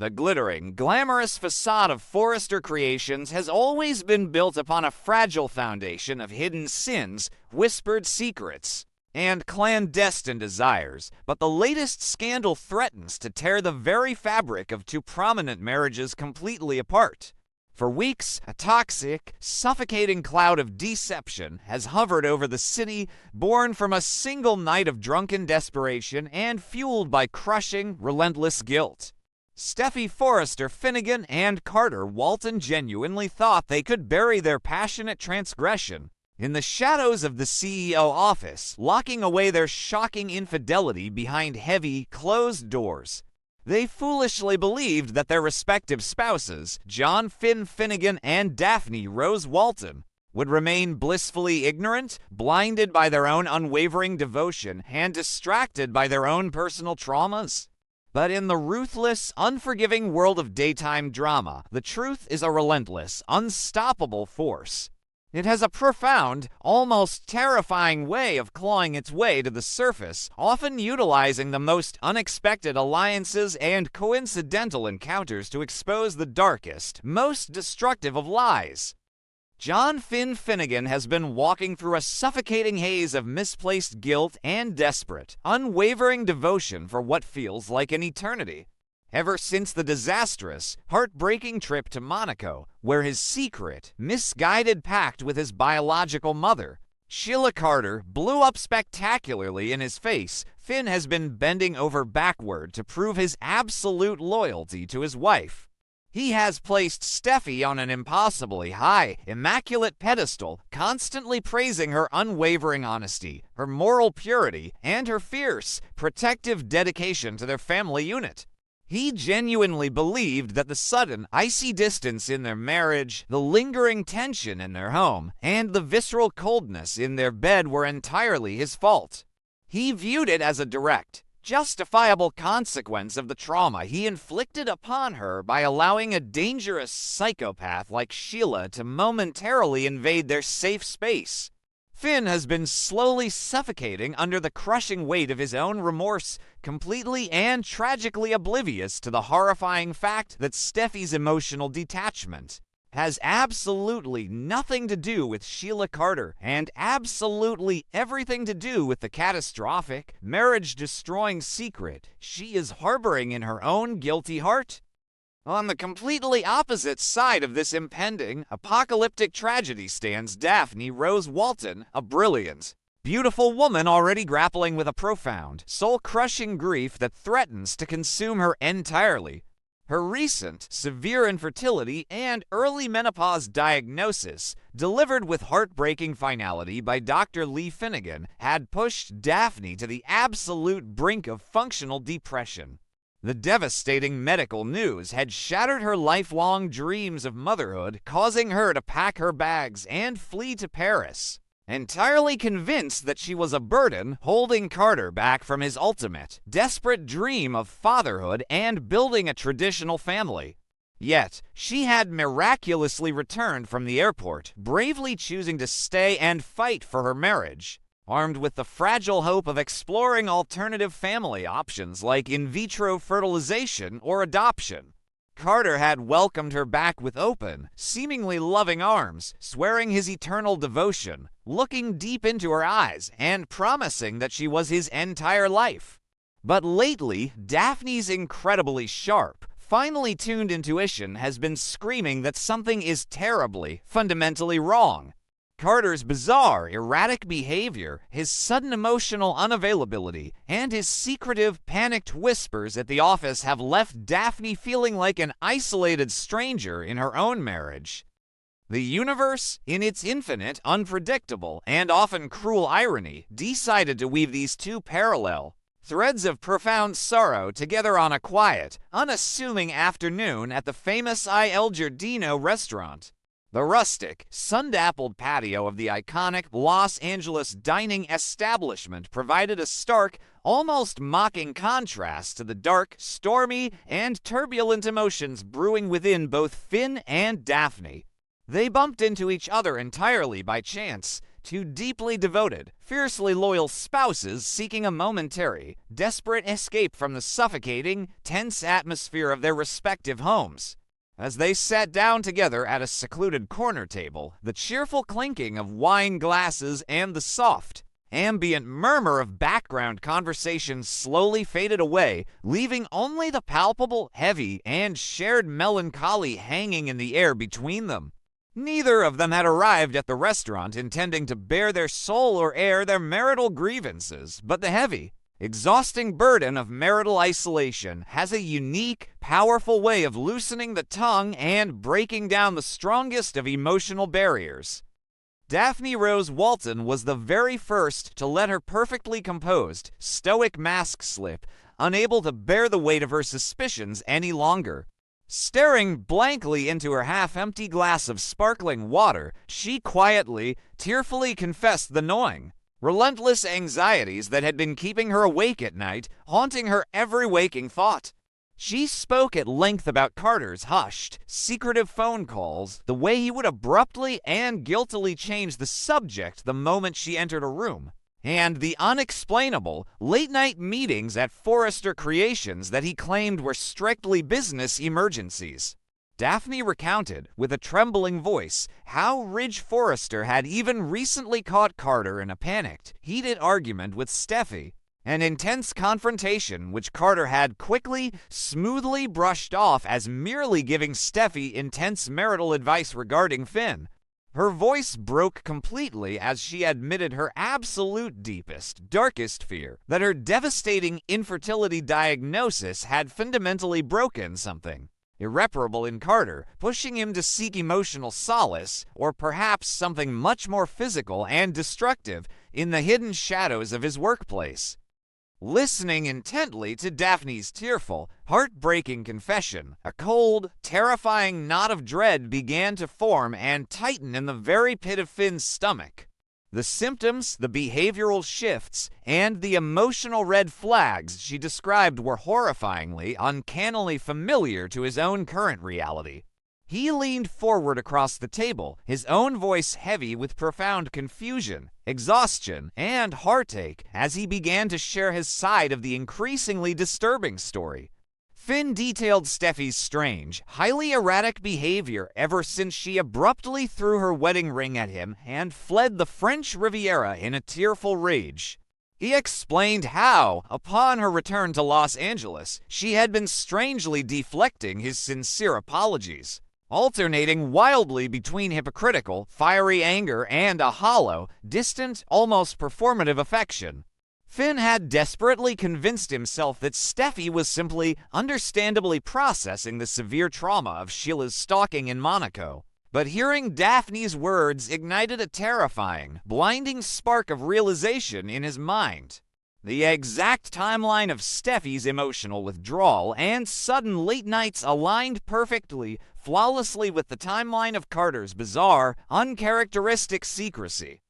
The glittering, glamorous facade of Forrester Creations has always been built upon a fragile foundation of hidden sins, whispered secrets, and clandestine desires, but the latest scandal threatens to tear the very fabric of two prominent marriages completely apart. For weeks, a toxic, suffocating cloud of deception has hovered over the city, born from a single night of drunken desperation and fueled by crushing, relentless guilt. Steffy Forrester Finnegan and Carter Walton genuinely thought they could bury their passionate transgression in the shadows of the CEO office, locking away their shocking infidelity behind heavy, closed doors. They foolishly believed that their respective spouses, John Finn Finnegan and Daphne Rose Walton, would remain blissfully ignorant, blinded by their own unwavering devotion, and distracted by their own personal traumas. But in the ruthless, unforgiving world of daytime drama, the truth is a relentless, unstoppable force. It has a profound, almost terrifying way of clawing its way to the surface, often utilizing the most unexpected alliances and coincidental encounters to expose the darkest, most destructive of lies. John Finn Finnegan has been walking through a suffocating haze of misplaced guilt and desperate, unwavering devotion for what feels like an eternity. Ever since the disastrous, heartbreaking trip to Monaco, where his secret, misguided pact with his biological mother, Sheila Carter, blew up spectacularly in his face, Finn has been bending over backward to prove his absolute loyalty to his wife. He has placed Steffy on an impossibly high, immaculate pedestal, constantly praising her unwavering honesty, her moral purity, and her fierce, protective dedication to their family unit. He genuinely believed that the sudden, icy distance in their marriage, the lingering tension in their home, and the visceral coldness in their bed were entirely his fault. He viewed it as a direct, justifiable consequence of the trauma he inflicted upon her by allowing a dangerous psychopath like Sheila to momentarily invade their safe space. Finn has been slowly suffocating under the crushing weight of his own remorse, completely and tragically oblivious to the horrifying fact that Steffy's emotional detachment has absolutely nothing to do with Sheila Carter and absolutely everything to do with the catastrophic, marriage-destroying secret she is harboring in her own guilty heart. On the completely opposite side of this impending, apocalyptic tragedy stands Daphne Rose Walton, a brilliant, beautiful woman already grappling with a profound, soul-crushing grief that threatens to consume her entirely. Her recent, severe infertility and early menopause diagnosis, delivered with heartbreaking finality by Dr. Lee Finnegan, had pushed Daphne to the absolute brink of functional depression. The devastating medical news had shattered her lifelong dreams of motherhood, causing her to pack her bags and flee to Paris, entirely convinced that she was a burden holding Carter back from his ultimate, desperate dream of fatherhood and building a traditional family. Yet, she had miraculously returned from the airport, bravely choosing to stay and fight for her marriage, armed with the fragile hope of exploring alternative family options like in vitro fertilization or adoption. Carter had welcomed her back with open, seemingly loving arms, swearing his eternal devotion, looking deep into her eyes, and promising that she was his entire life. But lately, Daphne's incredibly sharp, finely tuned intuition has been screaming that something is terribly, fundamentally wrong. Carter's bizarre, erratic behavior, his sudden emotional unavailability, and his secretive, panicked whispers at the office have left Daphne feeling like an isolated stranger in her own marriage. The universe, in its infinite, unpredictable, and often cruel irony, decided to weave these two parallel threads of profound sorrow together on a quiet, unassuming afternoon at the famous Il Giardino restaurant. The rustic, sun-dappled patio of the iconic Los Angeles dining establishment provided a stark, almost mocking contrast to the dark, stormy, and turbulent emotions brewing within both Finn and Daphne. They bumped into each other entirely by chance, two deeply devoted, fiercely loyal spouses seeking a momentary, desperate escape from the suffocating, tense atmosphere of their respective homes. As they sat down together at a secluded corner table, the cheerful clinking of wine glasses and the soft, ambient murmur of background conversation slowly faded away, leaving only the palpable, heavy, and shared melancholy hanging in the air between them. Neither of them had arrived at the restaurant intending to bare their soul or air their marital grievances, but the heavy, exhausting burden of marital isolation has a unique, powerful way of loosening the tongue and breaking down the strongest of emotional barriers. Daphne Rose Walton was the very first to let her perfectly composed, stoic mask slip, unable to bear the weight of her suspicions any longer. Staring blankly into her half-empty glass of sparkling water, she quietly, tearfully confessed the gnawing, relentless anxieties that had been keeping her awake at night, haunting her every waking thought. She spoke at length about Carter's hushed, secretive phone calls, the way he would abruptly and guiltily change the subject the moment she entered a room, and the unexplainable, late-night meetings at Forrester Creations that he claimed were strictly business emergencies. Daphne recounted, with a trembling voice, how Ridge Forrester had even recently caught Carter in a panicked, heated argument with Steffy, an intense confrontation which Carter had quickly, smoothly brushed off as merely giving Steffy intense marital advice regarding Finn. Her voice broke completely as she admitted her absolute deepest, darkest fear that her devastating infertility diagnosis had fundamentally broken something irreparable in Carter, pushing him to seek emotional solace, or perhaps something much more physical and destructive, in the hidden shadows of his workplace. Listening intently to Daphne's tearful, heartbreaking confession, a cold, terrifying knot of dread began to form and tighten in the very pit of Finn's stomach. The symptoms, the behavioral shifts, and the emotional red flags she described were horrifyingly, uncannily familiar to his own current reality. He leaned forward across the table, his own voice heavy with profound confusion, exhaustion, and heartache as he began to share his side of the increasingly disturbing story. Finn detailed Steffi's strange, highly erratic behavior ever since she abruptly threw her wedding ring at him and fled the French Riviera in a tearful rage. He explained how, upon her return to Los Angeles, she had been strangely deflecting his sincere apologies, alternating wildly between hypocritical, fiery anger and a hollow, distant, almost performative affection. Finn had desperately convinced himself that Steffi was simply, understandably processing the severe trauma of Sheila's stalking in Monaco. But hearing Daphne's words ignited a terrifying, blinding spark of realization in his mind. The exact timeline of Steffi's emotional withdrawal and sudden late nights aligned perfectly, flawlessly with the timeline of Carter's bizarre, uncharacteristic secrecy.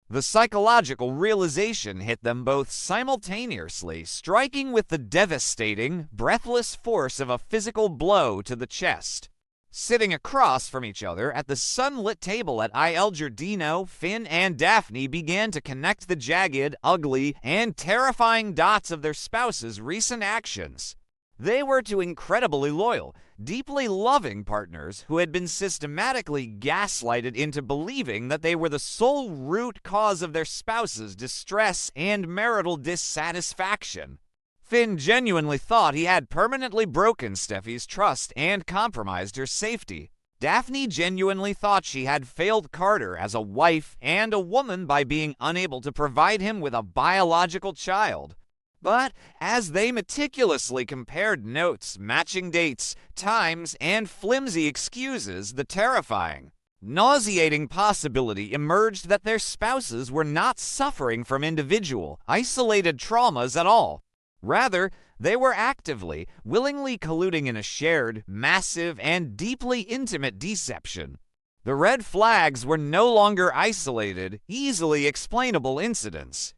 The psychological realization hit them both simultaneously, striking with the devastating, breathless force of a physical blow to the chest. Sitting across from each other at the sunlit table at Il Giardino, Finn and Daphne began to connect the jagged, ugly, and terrifying dots of their spouses' recent actions. They were two incredibly loyal, deeply loving partners who had been systematically gaslighted into believing that they were the sole root cause of their spouse's distress and marital dissatisfaction. Finn genuinely thought he had permanently broken Steffi's trust and compromised her safety. Daphne genuinely thought she had failed Carter as a wife and a woman by being unable to provide him with a biological child. But as they meticulously compared notes, matching dates, times, and flimsy excuses, the terrifying, nauseating possibility emerged that their spouses were not suffering from individual, isolated traumas at all. Rather, they were actively, willingly colluding in a shared, massive, and deeply intimate deception. The red flags were no longer isolated, easily explainable incidents.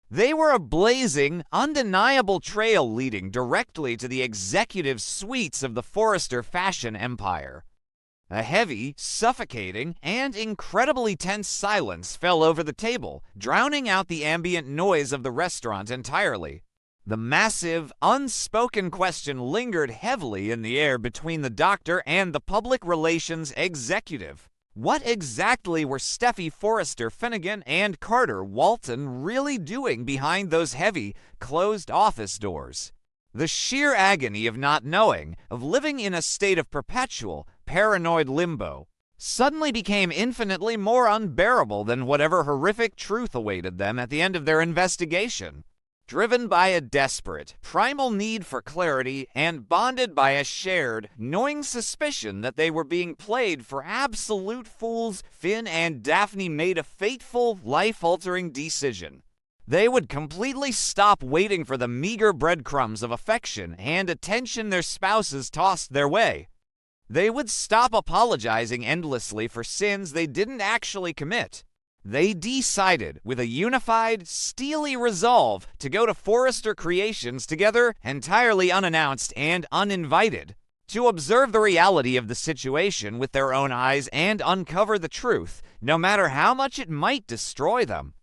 They were a blazing, undeniable trail leading directly to the executive suites of the Forrester fashion empire. A heavy, suffocating, and incredibly tense silence fell over the table, drowning out the ambient noise of the restaurant entirely. The massive, unspoken question lingered heavily in the air between the doctor and the public relations executive. What exactly were Steffy Forrester Finnegan and Carter Walton really doing behind those heavy, closed office doors? The sheer agony of not knowing, of living in a state of perpetual, paranoid limbo, suddenly became infinitely more unbearable than whatever horrific truth awaited them at the end of their investigation. Driven by a desperate, primal need for clarity and bonded by a shared, gnawing suspicion that they were being played for absolute fools, Finn and Daphne made a fateful, life-altering decision. They would completely stop waiting for the meager breadcrumbs of affection and attention their spouses tossed their way. They would stop apologizing endlessly for sins they didn't actually commit. They decided, with a unified, steely resolve, to go to Forrester Creations together, entirely unannounced and uninvited, to observe the reality of the situation with their own eyes and uncover the truth, no matter how much it might destroy them.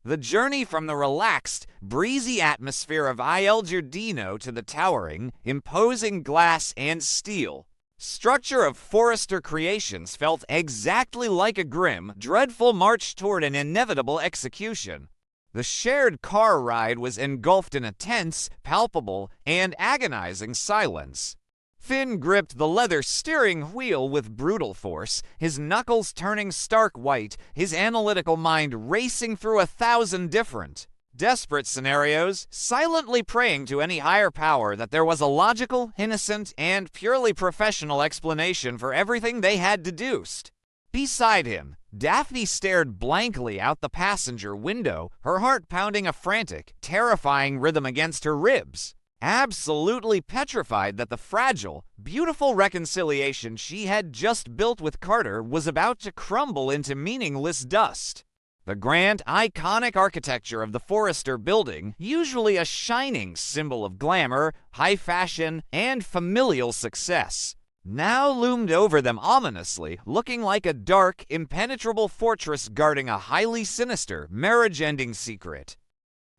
The journey from the relaxed, breezy atmosphere of Il Giardino to the towering, imposing glass and steel structure of Forrester Creations felt exactly like a grim, dreadful march toward an inevitable execution. The shared car ride was engulfed in a tense, palpable, and agonizing silence. Finn gripped the leather steering wheel with brutal force, his knuckles turning stark white, his analytical mind racing through 1,000 different, desperate scenarios, silently praying to any higher power that there was a logical, innocent, and purely professional explanation for everything they had deduced. Beside him, Daphne stared blankly out the passenger window, her heart pounding a frantic, terrifying rhythm against her ribs, absolutely petrified that the fragile, beautiful reconciliation she had just built with Carter was about to crumble into meaningless dust. The grand, iconic architecture of the Forrester building, usually a shining symbol of glamour, high fashion, and familial success, now loomed over them ominously, looking like a dark, impenetrable fortress guarding a highly sinister, marriage-ending secret.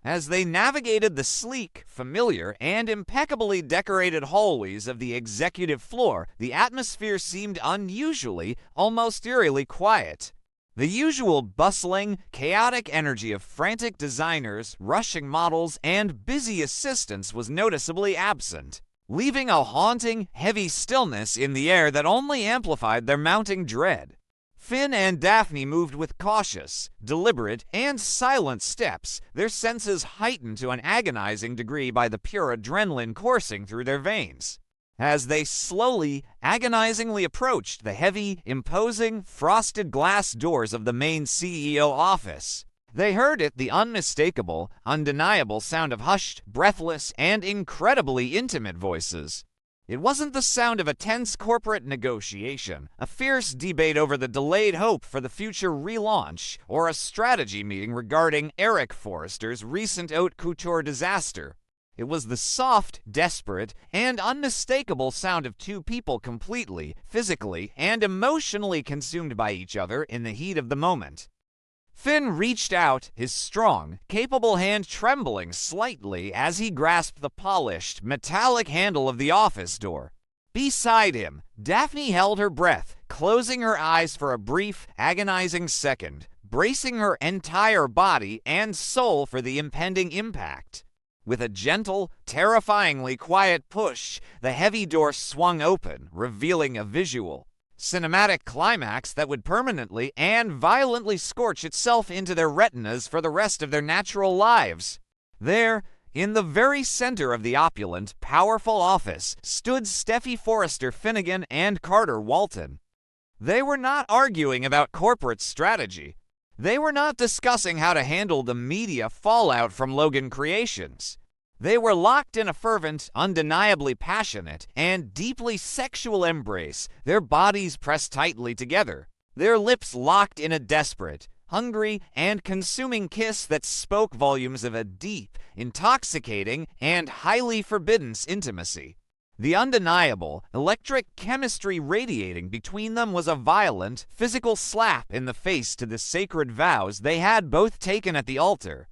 As they navigated the sleek, familiar, and impeccably decorated hallways of the executive floor, the atmosphere seemed unusually, almost eerily quiet. The usual bustling, chaotic energy of frantic designers, rushing models, and busy assistants was noticeably absent, leaving a haunting, heavy stillness in the air that only amplified their mounting dread. Finn and Daphne moved with cautious, deliberate, and silent steps, their senses heightened to an agonizing degree by the pure adrenaline coursing through their veins. As they slowly, agonizingly approached the heavy, imposing, frosted glass doors of the main CEO office, they heard the unmistakable, undeniable sound of hushed, breathless, and incredibly intimate voices. It wasn't the sound of a tense corporate negotiation, a fierce debate over the delayed hope for the future relaunch, or a strategy meeting regarding Eric Forrester's recent haute couture disaster. It was the soft, desperate, and unmistakable sound of two people completely, physically, and emotionally consumed by each other in the heat of the moment. Finn reached out, his strong, capable hand trembling slightly as he grasped the polished, metallic handle of the office door. Beside him, Daphne held her breath, closing her eyes for a brief, agonizing second, bracing her entire body and soul for the impending impact. With a gentle, terrifyingly quiet push, the heavy door swung open, revealing a visual, cinematic climax that would permanently and violently scorch itself into their retinas for the rest of their natural lives. There, in the very center of the opulent, powerful office, stood Steffy Forrester Finnegan and Carter Walton. They were not arguing about corporate strategy. They were not discussing how to handle the media fallout from Logan Creations. They were locked in a fervent, undeniably passionate, and deeply sexual embrace, their bodies pressed tightly together, their lips locked in a desperate, hungry, and consuming kiss that spoke volumes of a deep, intoxicating, and highly forbidden intimacy. The undeniable, electric chemistry radiating between them was a violent, physical slap in the face to the sacred vows they had both taken at the altar.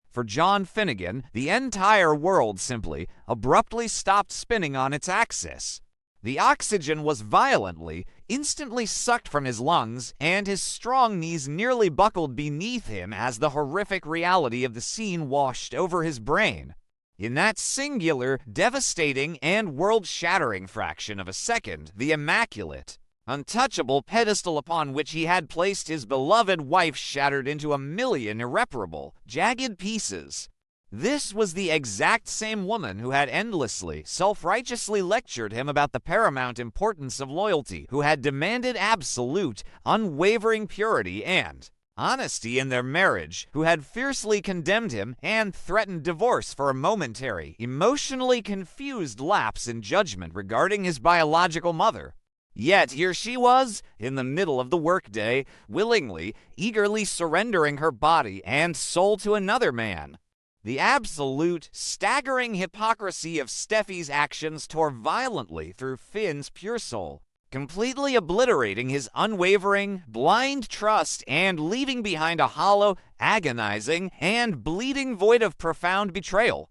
For John Finnegan, the entire world simply, abruptly stopped spinning on its axis. The oxygen was violently, instantly sucked from his lungs, and his strong knees nearly buckled beneath him as the horrific reality of the scene washed over his brain. In that singular, devastating, and world-shattering fraction of a second, the immaculate, untouchable pedestal upon which he had placed his beloved wife shattered into a million irreparable, jagged pieces. This was the exact same woman who had endlessly, self-righteously lectured him about the paramount importance of loyalty, who had demanded absolute, unwavering purity and honesty in their marriage, who had fiercely condemned him and threatened divorce for a momentary, emotionally confused lapse in judgment regarding his biological mother. Yet here she was, in the middle of the workday, willingly, eagerly surrendering her body and soul to another man. The absolute, staggering hypocrisy of Steffy's actions tore violently through Finn's pure soul, completely obliterating his unwavering, blind trust and leaving behind a hollow, agonizing, and bleeding void of profound betrayal.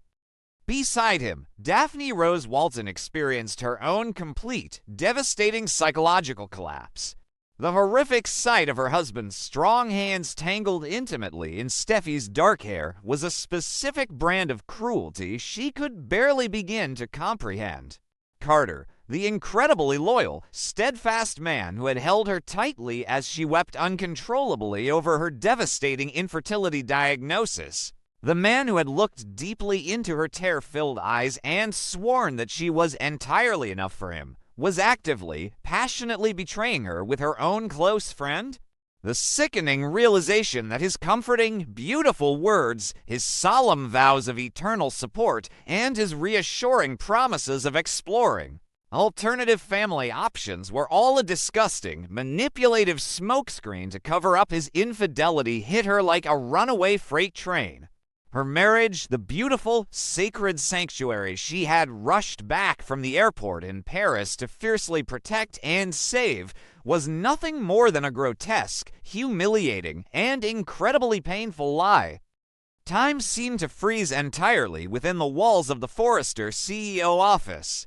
Beside him, Daphne Rose Walton experienced her own complete, devastating psychological collapse. The horrific sight of her husband's strong hands tangled intimately in Steffy's dark hair was a specific brand of cruelty she could barely begin to comprehend. Carter, the incredibly loyal, steadfast man who had held her tightly as she wept uncontrollably over her devastating infertility diagnosis. The man who had looked deeply into her tear-filled eyes and sworn that she was entirely enough for him, was actively, passionately betraying her with her own close friend? The sickening realization that his comforting, beautiful words, his solemn vows of eternal support, and his reassuring promises of exploring alternative family options were all a disgusting, manipulative smokescreen to cover up his infidelity hit her like a runaway freight train. Her marriage, the beautiful, sacred sanctuary she had rushed back from the airport in Paris to fiercely protect and save, was nothing more than a grotesque, humiliating, and incredibly painful lie. Time seemed to freeze entirely within the walls of the Forrester CEO office.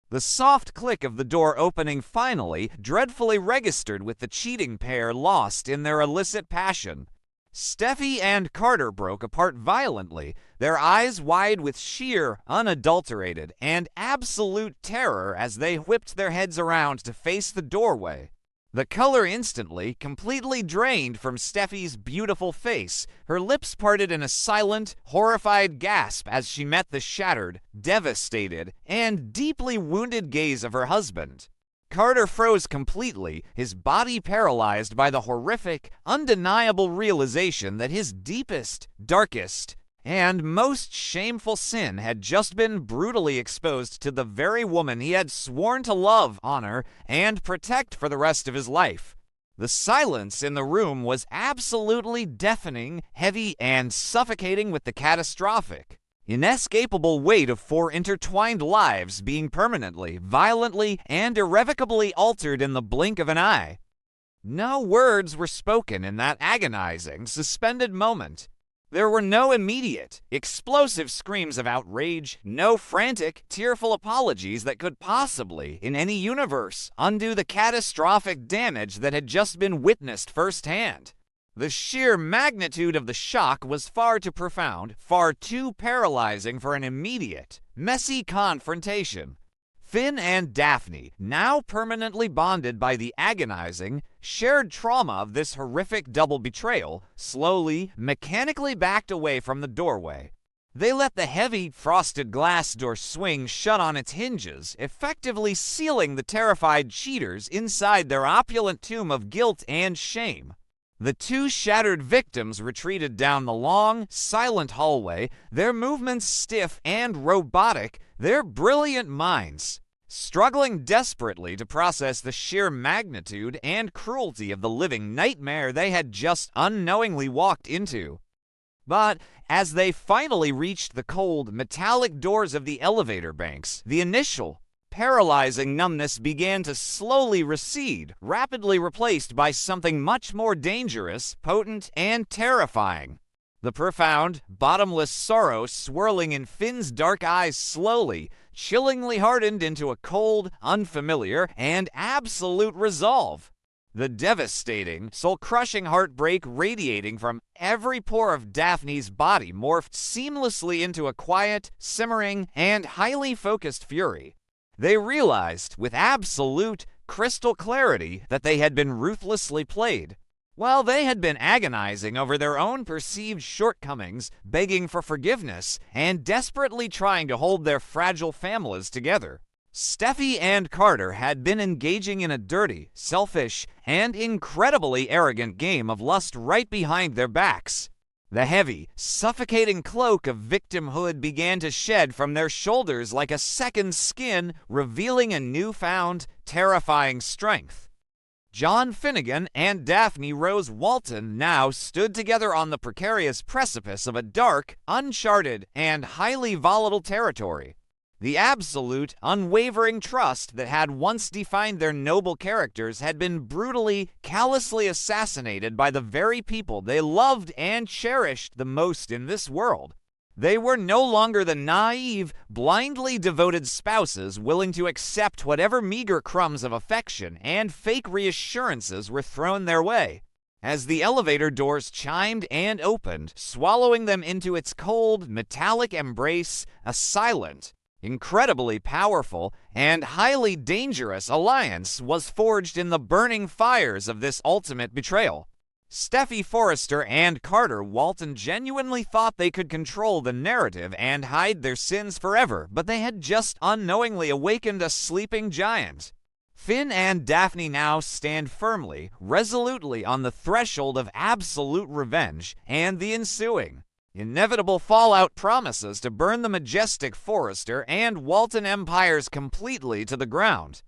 The soft click of the door opening finally, dreadfully registered with the cheating pair lost in their illicit passion. Steffy and Carter broke apart violently, their eyes wide with sheer, unadulterated, and absolute terror as they whipped their heads around to face the doorway. The color instantly, completely drained from Steffy's beautiful face. Her lips parted in a silent, horrified gasp as she met the shattered, devastated, and deeply wounded gaze of her husband. Carter froze completely, his body paralyzed by the horrific, undeniable realization that his deepest, darkest, and most shameful sin had just been brutally exposed to the very woman he had sworn to love, honor, and protect for the rest of his life. The silence in the room was absolutely deafening, heavy, and suffocating with the catastrophic, inescapable weight of 4 intertwined lives being permanently, violently, and irrevocably altered in the blink of an eye. No words were spoken in that agonizing, suspended moment. There were no immediate, explosive screams of outrage, no frantic, tearful apologies that could possibly, in any universe, undo the catastrophic damage that had just been witnessed firsthand. The sheer magnitude of the shock was far too profound, far too paralyzing for an immediate, messy confrontation. Finn and Daphne, now permanently bonded by the agonizing, shared trauma of this horrific double betrayal, slowly, mechanically backed away from the doorway. They let the heavy, frosted glass door swing shut on its hinges, effectively sealing the terrified cheaters inside their opulent tomb of guilt and shame. The 2 shattered victims retreated down the long, silent hallway, their movements stiff and robotic, their brilliant minds struggling desperately to process the sheer magnitude and cruelty of the living nightmare they had just unknowingly walked into. But as they finally reached the cold, metallic doors of the elevator banks, the initial, paralyzing numbness began to slowly recede, rapidly replaced by something much more dangerous, potent, and terrifying. The profound, bottomless sorrow swirling in Finn's dark eyes slowly, chillingly hardened into a cold, unfamiliar, and absolute resolve. The devastating, soul-crushing heartbreak radiating from every pore of Daphne's body morphed seamlessly into a quiet, simmering, and highly focused fury. They realized, with absolute, crystal clarity, that they had been ruthlessly played. While they had been agonizing over their own perceived shortcomings, begging for forgiveness, and desperately trying to hold their fragile families together, Steffy and Carter had been engaging in a dirty, selfish, and incredibly arrogant game of lust right behind their backs. The heavy, suffocating cloak of victimhood began to shed from their shoulders like a second skin, revealing a newfound, terrifying strength. John Finnegan and Daphne Rose Walton now stood together on the precarious precipice of a dark, uncharted, and highly volatile territory. The absolute, unwavering trust that had once defined their noble characters had been brutally, callously assassinated by the very people they loved and cherished the most in this world. They were no longer the naive, blindly devoted spouses willing to accept whatever meager crumbs of affection and fake reassurances were thrown their way. As the elevator doors chimed and opened, swallowing them into its cold, metallic embrace, a silent, incredibly powerful, and highly dangerous alliance was forged in the burning fires of this ultimate betrayal. Steffy Forrester and Carter Walton genuinely thought they could control the narrative and hide their sins forever, but they had just unknowingly awakened a sleeping giant. Finn and Daphne now stand firmly, resolutely on the threshold of absolute revenge, and the ensuing inevitable fallout promises to burn the majestic Forrester and Walton empires completely to the ground.